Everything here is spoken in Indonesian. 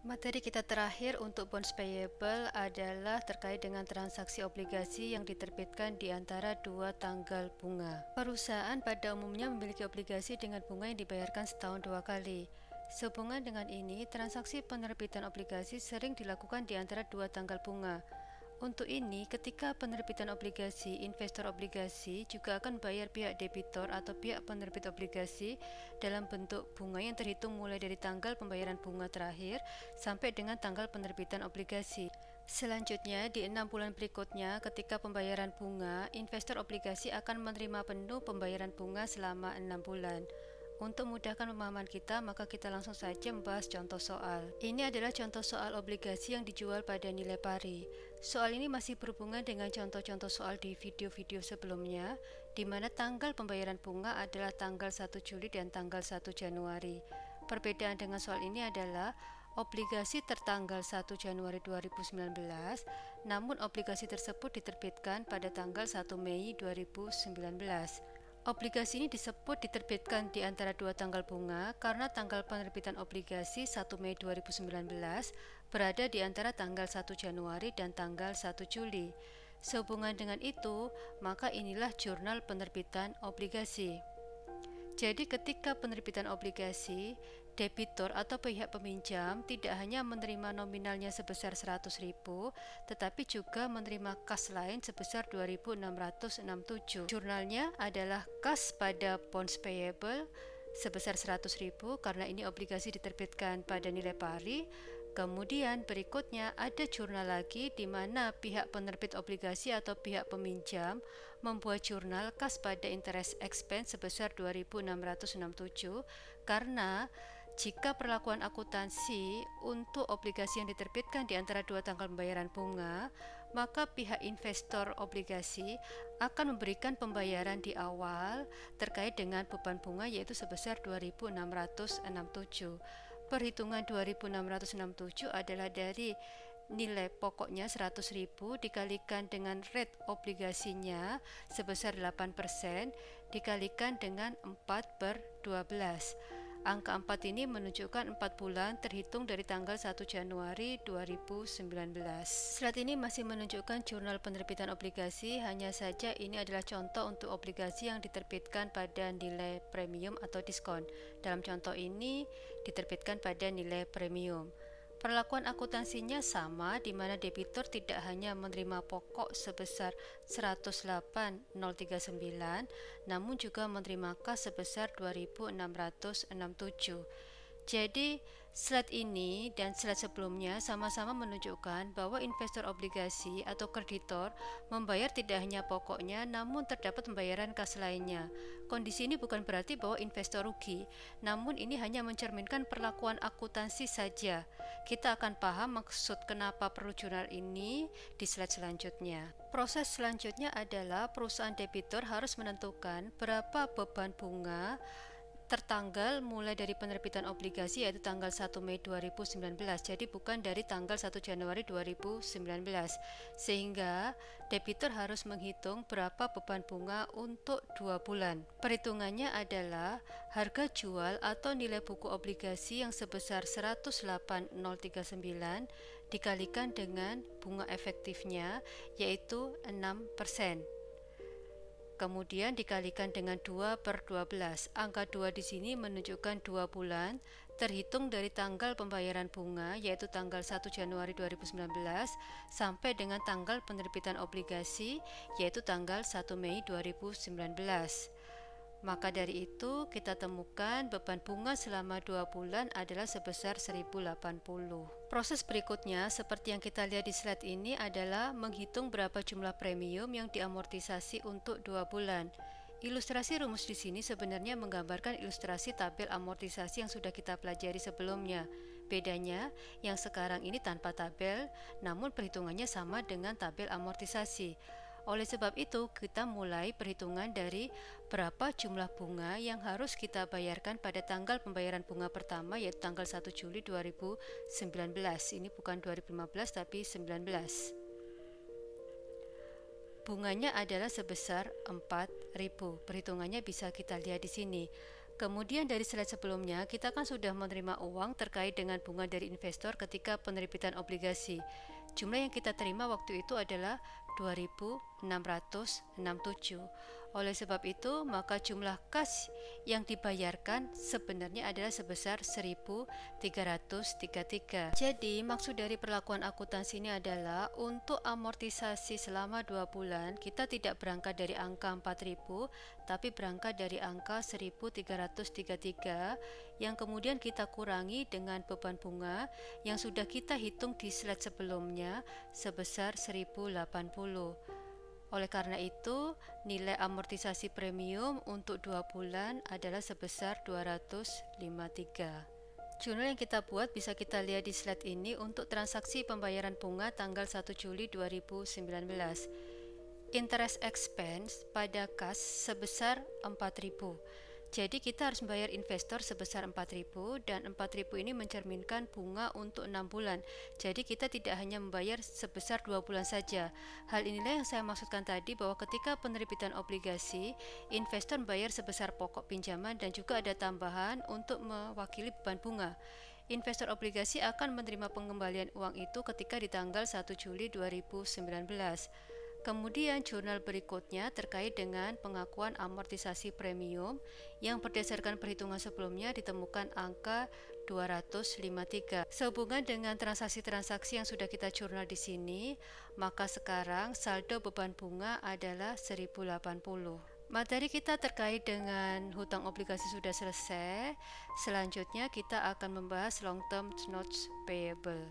Materi kita terakhir untuk bonds payable adalah terkait dengan transaksi obligasi yang diterbitkan di antara dua tanggal bunga. Perusahaan pada umumnya memiliki obligasi dengan bunga yang dibayarkan setahun 2 kali. Sehubungan dengan ini, transaksi penerbitan obligasi sering dilakukan di antara dua tanggal bunga. Untuk ini, ketika penerbitan obligasi, investor obligasi juga akan bayar pihak debitor atau pihak penerbit obligasi dalam bentuk bunga yang terhitung mulai dari tanggal pembayaran bunga terakhir sampai dengan tanggal penerbitan obligasi. Selanjutnya, di 6 bulan berikutnya, ketika pembayaran bunga, investor obligasi akan menerima penuh pembayaran bunga selama 6 bulan. Untuk memudahkan pemahaman kita, maka kita langsung saja membahas contoh soal. Ini adalah contoh soal obligasi yang dijual pada nilai pari. Soal ini masih berhubungan dengan contoh-contoh soal di video-video sebelumnya, di mana tanggal pembayaran bunga adalah tanggal 1 Juli dan tanggal 1 Januari. Perbedaan dengan soal ini adalah obligasi tertanggal 1 Januari 2019, namun obligasi tersebut diterbitkan pada tanggal 1 Mei 2019. Obligasi ini disebut diterbitkan di antara dua tanggal bunga karena tanggal penerbitan obligasi 1 Mei 2019 berada di antara tanggal 1 Januari dan tanggal 1 Juli. Sehubungan dengan itu, maka inilah jurnal penerbitan obligasi. Jadi ketika penerbitan obligasi, debitur atau pihak peminjam tidak hanya menerima nominalnya sebesar 100.000, tetapi juga menerima kas lain sebesar 2.667. Jurnalnya adalah kas pada bonds payable sebesar 100.000 karena ini obligasi diterbitkan pada nilai pari. Kemudian berikutnya ada jurnal lagi di mana pihak penerbit obligasi atau pihak peminjam membuat jurnal kas pada interest expense sebesar 2.667 karena jika perlakuan akuntansi untuk obligasi yang diterbitkan di antara dua tanggal pembayaran bunga, maka pihak investor obligasi akan memberikan pembayaran di awal terkait dengan beban bunga yaitu sebesar 2.667. Perhitungan 2.667 adalah dari nilai pokoknya 100.000 dikalikan dengan rate obligasinya sebesar 8% dikalikan dengan 4/12. Angka 4 ini menunjukkan 4 bulan terhitung dari tanggal 1 Januari 2019. Slide ini masih menunjukkan jurnal penerbitan obligasi, hanya saja ini adalah contoh untuk obligasi yang diterbitkan pada nilai premium atau diskon. Dalam contoh ini diterbitkan pada nilai premium. Perlakuan akuntansinya sama, di mana debitur tidak hanya menerima pokok sebesar 108.039, namun juga menerima kas sebesar 2.667. Jadi, slide ini dan slide sebelumnya sama-sama menunjukkan bahwa investor obligasi atau kreditor membayar tidak hanya pokoknya, namun terdapat pembayaran kas lainnya. Kondisi ini bukan berarti bahwa investor rugi, namun ini hanya mencerminkan perlakuan akuntansi saja. Kita akan paham maksud kenapa perlu jurnal ini di slide selanjutnya. Proses selanjutnya adalah perusahaan debitur harus menentukan berapa beban bunga tertanggal mulai dari penerbitan obligasi yaitu tanggal 1 Mei 2019, jadi bukan dari tanggal 1 Januari 2019, sehingga debitur harus menghitung berapa beban bunga untuk 2 bulan. Perhitungannya adalah harga jual atau nilai buku obligasi yang sebesar 108.039 dikalikan dengan bunga efektifnya yaitu 6%. Kemudian dikalikan dengan 2/12. Angka 2 di sini menunjukkan 2 bulan terhitung dari tanggal pembayaran bunga yaitu tanggal 1 Januari 2019 sampai dengan tanggal penerbitan obligasi yaitu tanggal 1 Mei 2019. Maka dari itu kita temukan beban bunga selama 2 bulan adalah sebesar 1.080. Proses berikutnya seperti yang kita lihat di slide ini adalah menghitung berapa jumlah premium yang diamortisasi untuk 2 bulan. Ilustrasi rumus di sini sebenarnya menggambarkan ilustrasi tabel amortisasi yang sudah kita pelajari sebelumnya. Bedanya, yang sekarang ini tanpa tabel, namun perhitungannya sama dengan tabel amortisasi. Oleh sebab itu, kita mulai perhitungan dari berapa jumlah bunga yang harus kita bayarkan pada tanggal pembayaran bunga pertama yaitu tanggal 1 Juli 2019. Ini bukan 2015 tapi 19. Bunganya adalah sebesar 4.000. Perhitungannya bisa kita lihat di sini. Kemudian dari slide sebelumnya, kita kan sudah menerima uang terkait dengan bunga dari investor ketika penerbitan obligasi. Jumlah yang kita terima waktu itu adalah 2.667. Oleh sebab itu, maka jumlah kas yang dibayarkan sebenarnya adalah sebesar 1.333. Jadi, maksud dari perlakuan akuntansi ini adalah untuk amortisasi selama 2 bulan, kita tidak berangkat dari angka 4.000, tapi berangkat dari angka 1.333 yang kemudian kita kurangi dengan beban bunga yang sudah kita hitung di slide sebelumnya sebesar 1.080. Oleh karena itu, nilai amortisasi premium untuk 2 bulan adalah sebesar 253. Jurnal yang kita buat bisa kita lihat di slide ini untuk transaksi pembayaran bunga tanggal 1 Juli 2019. Interest expense pada kas sebesar 4.000. Jadi kita harus membayar investor sebesar 4.000 dan 4.000 ini mencerminkan bunga untuk 6 bulan. Jadi kita tidak hanya membayar sebesar 2 bulan saja. Hal inilah yang saya maksudkan tadi bahwa ketika penerbitan obligasi, investor membayar sebesar pokok pinjaman dan juga ada tambahan untuk mewakili beban bunga. Investor obligasi akan menerima pengembalian uang itu ketika di tanggal 1 Juli 2019. Kemudian jurnal berikutnya terkait dengan pengakuan amortisasi premium yang berdasarkan perhitungan sebelumnya ditemukan angka 253. Sehubungan dengan transaksi-transaksi yang sudah kita jurnal di sini, maka sekarang saldo beban bunga adalah 1.080. Materi kita terkait dengan hutang obligasi sudah selesai. Selanjutnya kita akan membahas long term notes payable.